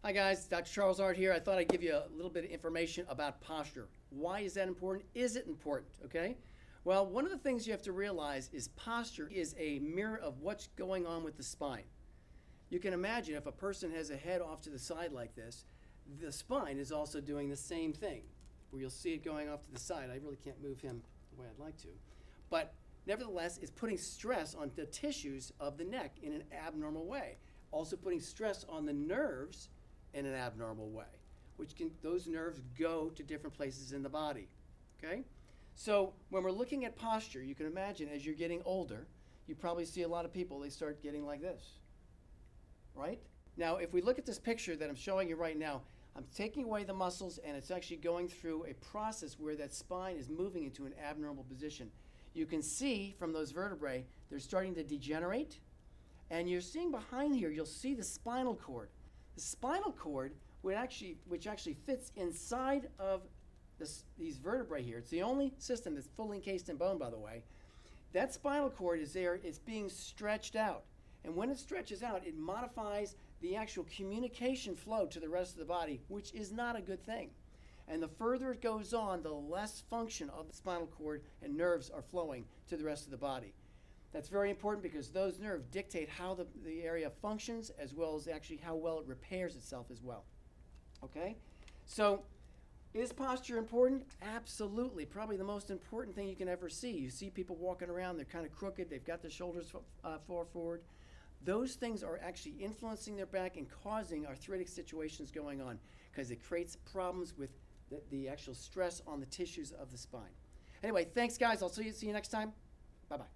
Hi guys, Dr. Charles Art here. I thought I'd give you a little bit of information about posture. Why is that important? Is it important? Okay. Well, one of the things you have to realize is posture is a mirror of what's going on with the spine. You can imagine if a person has a head off to the side like this, the spine is also doing the same thing, where you'll see it going off to the side. I really can't move him the way I'd like to. But nevertheless, it's putting stress on the tissues of the neck in an abnormal way. Also putting stress on the nerves in an abnormal way, those nerves go to different places in the body, okay? So when we're looking at posture, you can imagine as you're getting older, you probably see a lot of people, they start getting like this, right? Now, if we look at this picture that I'm showing you right now, I'm taking away the muscles and it's actually going through a process where that spine is moving into an abnormal position. You can see from those vertebrae, they're starting to degenerate, and you're seeing behind here, you'll see the spinal cord. The spinal cord, which actually fits inside of these vertebrae here. It's the only system that's fully encased in bone, by the way. That spinal cord is there, it's being stretched out. And when it stretches out, it modifies the actual communication flow to the rest of the body, which is not a good thing. And the further it goes on, the less function of the spinal cord and nerves are flowing to the rest of the body. That's very important because those nerves dictate how the area functions as well as actually how well it repairs itself as well. Okay? So, is posture important? Absolutely. Probably the most important thing you can ever see. You see people walking around, they're kind of crooked, they've got their shoulders far forward. Those things are actually influencing their back and causing arthritic situations going on because it creates problems with the actual stress on the tissues of the spine. Anyway, thanks guys. I'll see you next time. Bye-bye.